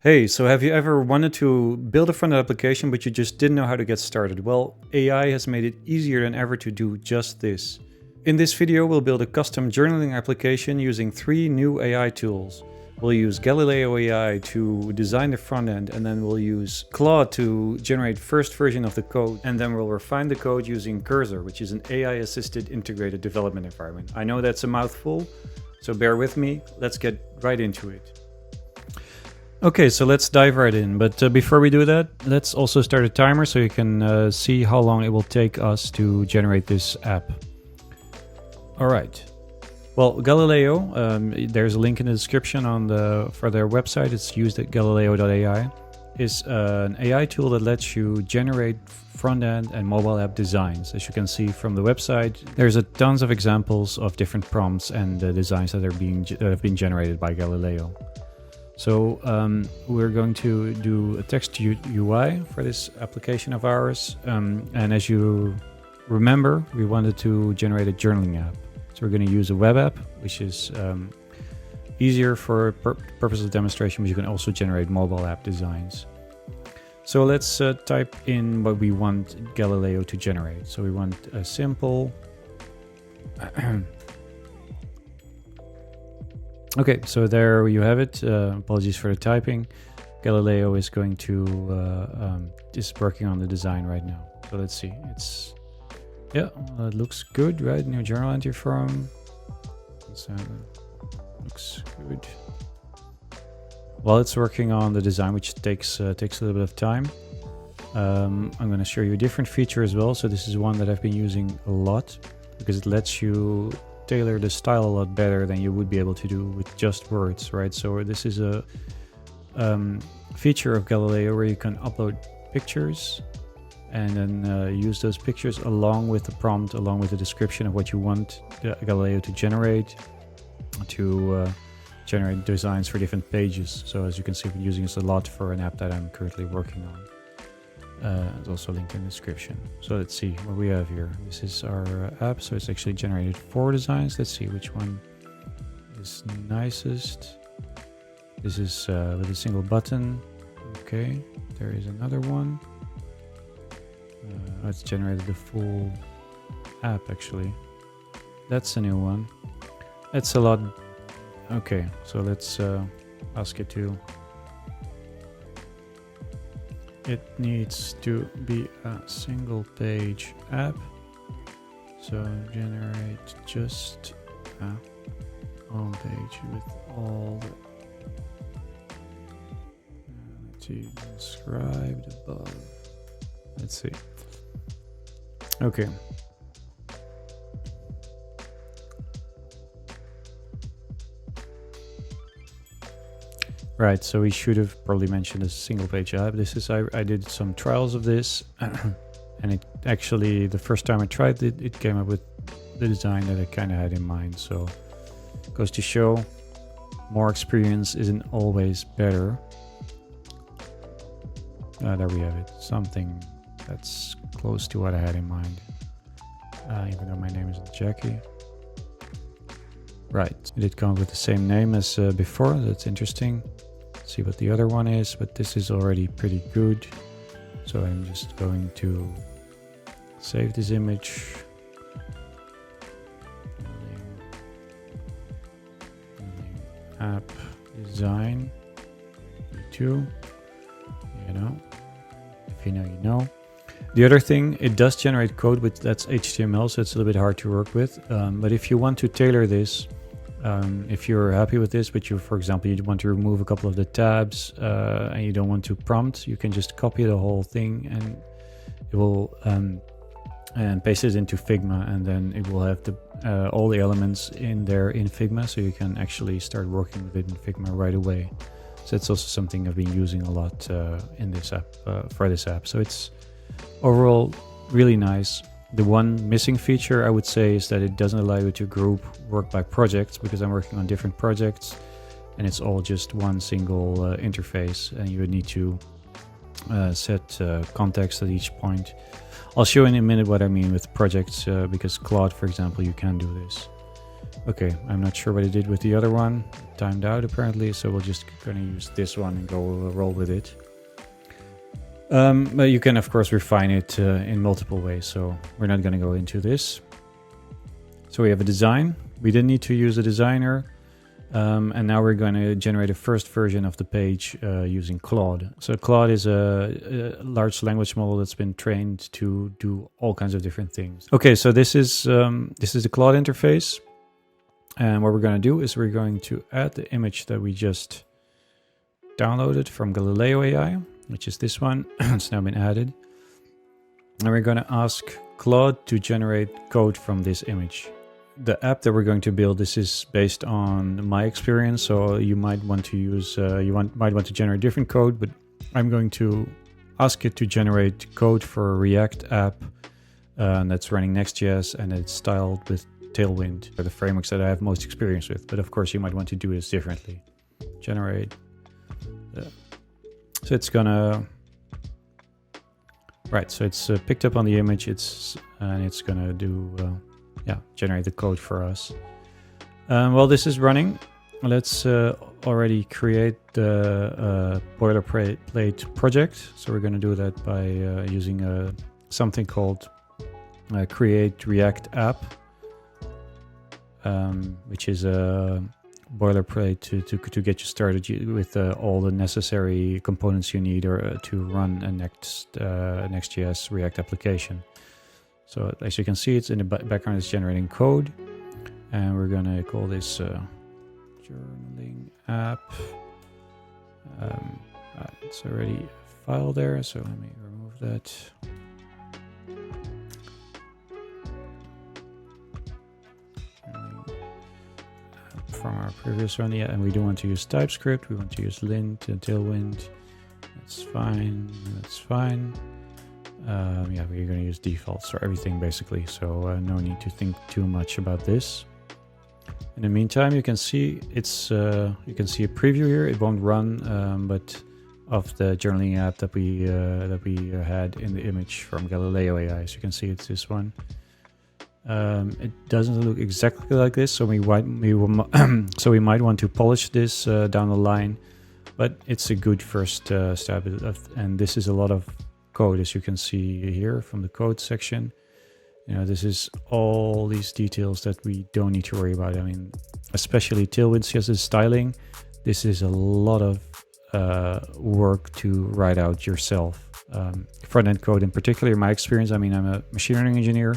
Hey, so have you ever wanted to build a front-end application but you just didn't know how to get started? Well, AI has made it easier than ever to do just this. In this video, we'll build a custom journaling application using 3 new AI tools. We'll use Galileo AI to design the front end, and then we'll use Claude to generate first version of the code, and then we'll refine the code using Cursor, which is an AI-assisted integrated development environment. I know that's a mouthful, so bear with me. Let's get right into it. Okay, so let's dive right in. But before we do that, let's also start a timer so you can see how long it will take us to generate this app. All right. Well, Galileo, there's a link in the description for their website. It's used at galileo.ai. Is an AI tool that lets you generate front-end and mobile app designs. As you can see from the website, there's a tons of examples of different prompts and designs that have been generated by Galileo. So we're going to do a text UI for this application of ours. And as you remember, we wanted to generate a journaling app. So we're going to use a web app, which is easier for purposes of demonstration, but you can also generate mobile app designs. So let's type in what we want Galileo to generate. So we want a simple... Okay, so there you have it. Apologies for the typing. Galileo is going to is working on the design right now. So let's see. It looks good, right? New journal entry form. So looks good. While it's working on the design, which takes a little bit of time, I'm going to show you a different feature as well. So this is one that I've been using a lot because it lets you tailor the style a lot better than you would be able to do with just words, right? So this is a feature of Galileo where you can upload pictures and then use those pictures along with the prompt, along with the description of what you want Galileo to generate designs for different pages. So as you can see, I've been using this a lot for an app that I'm currently working on. It's also linked in the description. So let's see what we have here. This is our app. So it's actually generated 4 designs. Let's see which one is nicest. This is with a single button. Okay, there is another one. It's generated the full app actually. That's a new one. That's a lot. Okay, so let's ask it to... It needs to be a single page app. So generate just a home page with all the let's see, described above. Let's see. Okay. Right, so we should have probably mentioned a single page app. This is, I did some trials of this and it actually, the first time I tried it, it came up with the design that I kind of had in mind. So it goes to show more experience isn't always better. There we have it, something that's close to what I had in mind, even though my name isn't Jackie. Right, it did come up with the same name as before. That's interesting. See what the other one is, but this is already pretty good. So I'm just going to save this image. App design 2. You know, if you know, you know. The other thing, it does generate code, but that's HTML, so it's a little bit hard to work with. But if you want to tailor this, if you're happy with this, but for example, you want to remove a couple of the tabs and you don't want to prompt, you can just copy the whole thing and it will and paste it into Figma, and then it will have all the elements in there in Figma, so you can actually start working with it in Figma right away. So it's also something I've been using a lot in this app for this app. So it's overall really nice. The one missing feature I would say is that it doesn't allow you to group work by projects, because I'm working on different projects and it's all just one single interface, and you would need to set context at each point. I'll show in a minute what I mean with projects, because Claude, for example, you can do this. Okay, I'm not sure what it did with the other one. It timed out apparently, so we're just gonna use this one and go roll with it. But you can of course refine it in multiple ways, so we're not gonna go into this. So we have a design. We didn't need to use a designer. And now we're going to generate a first version of the page using Claude. So Claude is a large language model that's been trained to do all kinds of different things. Okay, so this is the Claude interface. And what we're going to do is we're going to add the image that we just downloaded from Galileo AI, which is this one. It's now been added. And we're going to ask Claude to generate code from this image. The app that we're going to build, this is based on my experience, so you might want to use, might want to generate different code, but I'm going to ask it to generate code for a React app that's running Next.js, and it's styled with Tailwind, are the frameworks that I have most experience with. But of course, you might want to do this differently. Generate. So it's gonna. Right. So it's picked up on the image. It's gonna do. Generate the code for us. While this is running, let's already create the boilerplate project. So we're going to do that by using something called create React app, which is a boilerplate to get you started with all the necessary components you need to run a Next.js React application. So as you can see, it's in the background, it's generating code, and we're gonna call this journaling app. It's already a file there, so let me remove that. From our previous one, yeah, and we don't want to use TypeScript, we want to use lint and Tailwind. That's fine, that's fine. We're going to use defaults for everything basically, so no need to think too much about this. In the meantime, you can see it's you can see a preview here. It won't run, but of the journaling app that we had in the image from Galileo AI. So you can see it's this one. It doesn't look exactly like this, so we might want to polish this down the line, but it's a good first step. And this is a lot of code, as you can see here from the code section. You know, this is all these details that we don't need to worry about. I mean, especially Tailwind CSS styling. This is a lot of work to write out yourself. Front-end code in particular, in my experience, I mean, I'm a machine learning engineer,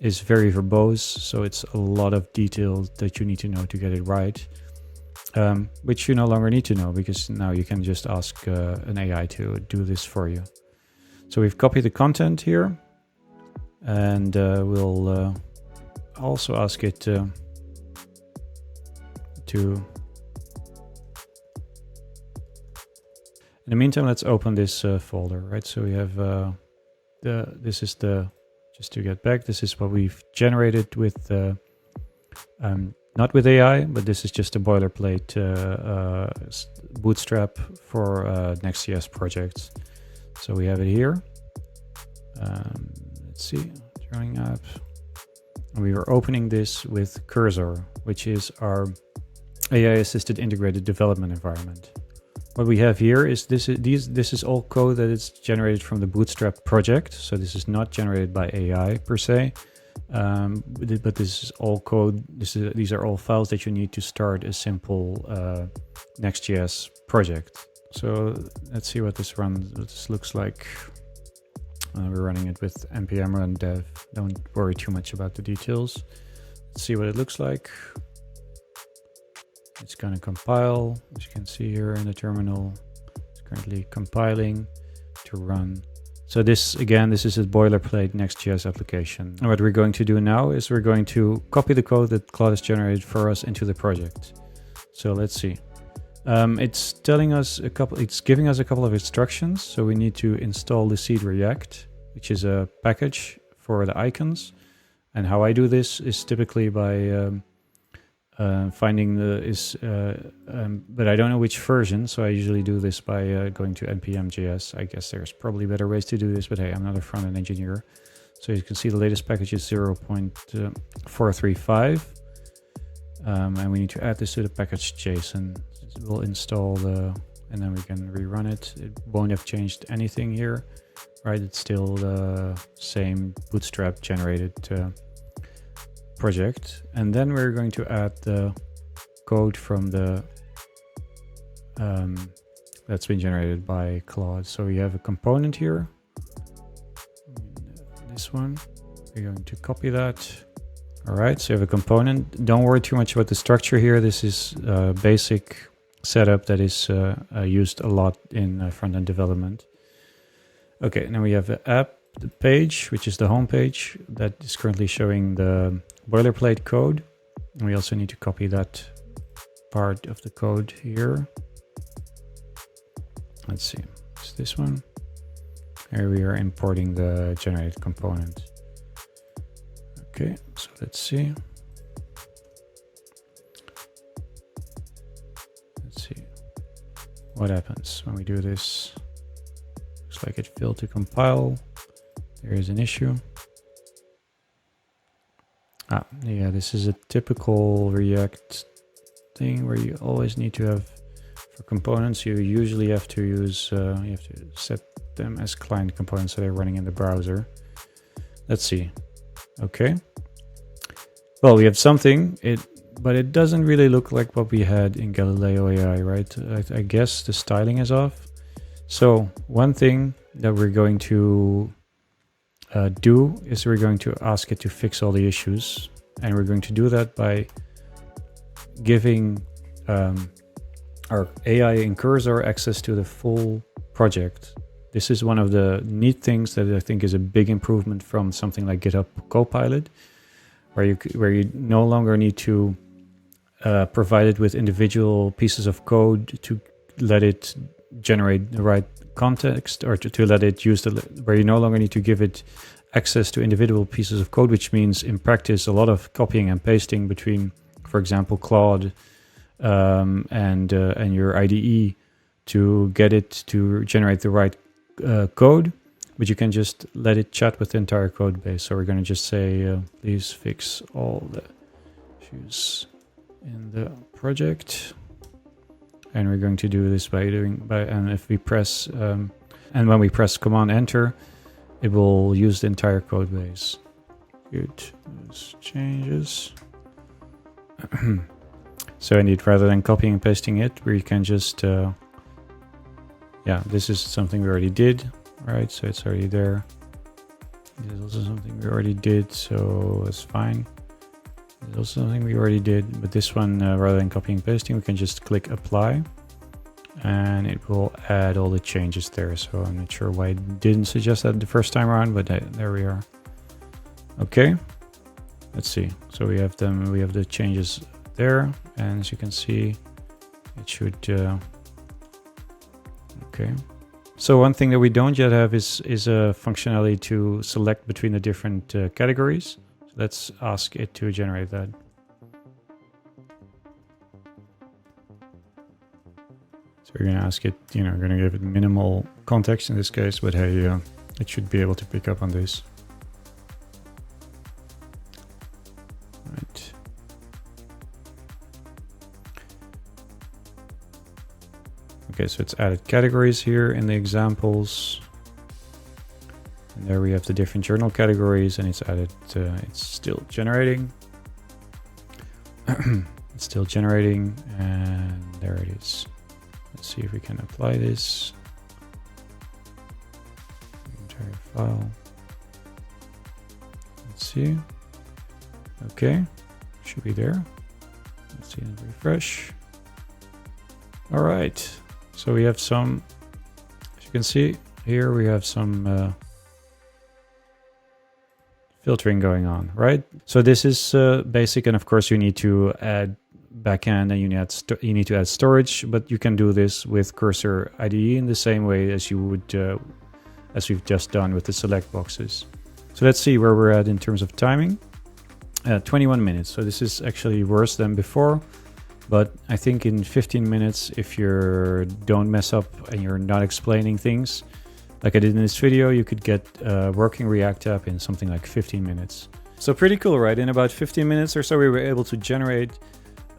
is very verbose, so it's a lot of details that you need to know to get it right, which you no longer need to know, because now you can just ask an AI to do this for you. So we've copied the content here, and we'll also ask it to. In the meantime, let's open this folder, right? So we have this is the, just to get back, this is what we've generated with not with AI, but this is just a boilerplate bootstrap for Next.js projects. So we have it here. Let's see, drawing app. And we are opening this with Cursor, which is our AI-assisted integrated development environment. What we have here is this is all code that is generated from the Bootstrap project. So this is not generated by AI per se, but this is all code. These are all files that you need to start a simple Next.js project. So let's see what this looks like. We're running it with npm run dev. Don't worry too much about the details. Let's see what it looks like. It's going to compile, as you can see here in the terminal. It's currently compiling to run. So this, again, this is a boilerplate Next.js application. And what we're going to do now is we're going to copy the code that Claude has generated for us into the project. So let's see. It's telling us it's giving us a couple of instructions. So we need to install the seed React, which is a package for the icons. And how I do this is typically by finding but I don't know which version, so I usually do this by going to npm.js. I guess there's probably better ways to do this, but hey, I'm not a front-end engineer. So you can see the latest package is 0.435. And we need to add this to the package JSON. We'll install and then we can rerun it. It won't have changed anything here, right? It's still the same Bootstrap generated project. And then we're going to add the code from the that's been generated by Claude. So we have a component here, this one. We're going to copy that. All right, so you have a component. Don't worry too much about the structure here. This is a basic setup that is used a lot in front-end development. Okay, now we have the app, the page, which is the home page that is currently showing the boilerplate code. And we also need to copy that part of the code here. Let's see, it's this one. Here we are importing the generated component. Okay, so let's see. Let's see what happens when we do this. Looks like it failed to compile. There is an issue. Yeah, this is a typical React thing where you always need to have, for components, you usually have to use, you have to set them as client components so they're running in the browser. Let's see. Okay. Well, we have something, but it doesn't really look like what we had in Galileo AI, right? I guess the styling is off. So one thing that we're going to do is we're going to ask it to fix all the issues. And we're going to do that by giving our AI in Cursor access to the full project. This is one of the neat things that I think is a big improvement from something like GitHub Copilot, where you no longer need to provide it with individual pieces of code to let it generate the right context, or to let it use where you no longer need to give it access to individual pieces of code, which means in practice a lot of copying and pasting between, for example, Claude and your IDE to get it to generate the right code, but you can just let it chat with the entire code base. So we're going to just say, please fix all the issues in the project. And we're going to do this and if we press, and when we press Command Enter, it will use the entire code base. Good, those changes. So indeed, rather than copying and pasting it, we can just, yeah, this is something we already did, right? So it's already there. This is also something we already did, so it's fine. This is also something we already did, but this one, rather than copying and pasting, we can just click apply, and it will add all the changes there. So I'm not sure why it didn't suggest that the first time around, but there we are. Okay, let's see. So we have them. We have the changes there, and as you can see, it should. Okay. So one thing that we don't yet have is a functionality to select between the different categories. So let's ask it to generate that. So we're going to ask it, we're going to give it minimal context in this case, but hey, it should be able to pick up on this. Right. Okay, so it's added categories here in the examples. And there we have the different journal categories, and it's added, it's still generating. It's still generating, and there it is. Let's see if we can apply this. Entire file. Let's see. Okay, should be there. Let's see and refresh. All right. So we have some, as you can see here, we have some filtering going on, right? So this is basic, and of course you need to add backend and you need to add storage, but you can do this with Cursor IDE in the same way as you would, as we've just done with the select boxes. So let's see where we're at in terms of timing. 21 minutes. So this is actually worse than before. But I think in 15 minutes, if you don't mess up and you're not explaining things, like I did in this video, you could get a working React app in something like 15 minutes. So pretty cool, right? In about 15 minutes or so, we were able to generate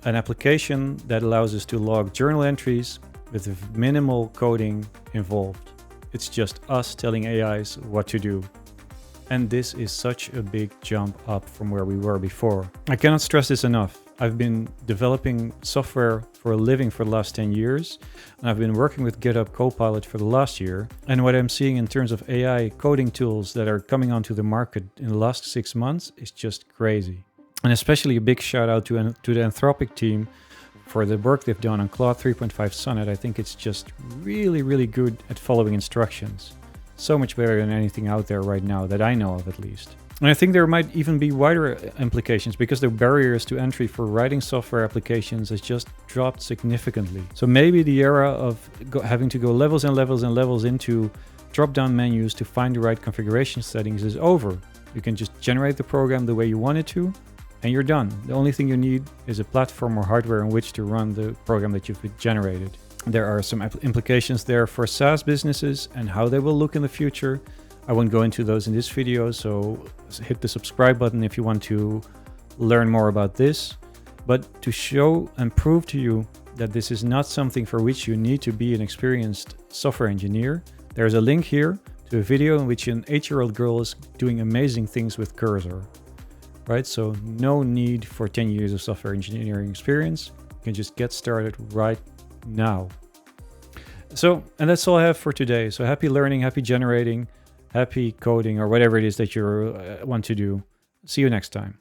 an application that allows us to log journal entries with minimal coding involved. It's just us telling AIs what to do. And this is such a big jump up from where we were before. I cannot stress this enough. I've been developing software for a living for the last 10 years, and I've been working with GitHub Copilot for the last year. And what I'm seeing in terms of AI coding tools that are coming onto the market in the last 6 months is just crazy. And especially a big shout out to the Anthropic team for the work they've done on Claude 3.5 Sonnet. I think it's just really, really good at following instructions. So much better than anything out there right now that I know of, at least. And I think there might even be wider implications because the barriers to entry for writing software applications has just dropped significantly. So maybe the era of having to go levels and levels and levels into drop-down menus to find the right configuration settings is over. You can just generate the program the way you want it to, and you're done. The only thing you need is a platform or hardware in which to run the program that you've generated. There are some implications there for SaaS businesses and how they will look in the future. I won't go into those in this video, so hit the subscribe button if you want to learn more about this. But to show and prove to you that this is not something for which you need to be an experienced software engineer, there's a link here to a video in which an 8-year-old girl is doing amazing things with Cursor. Right, so no need for 10 years of software engineering experience. You can just get started right now. So, and that's all I have for today. So happy learning, happy generating, happy coding, or whatever it is that you want to do. See you next time.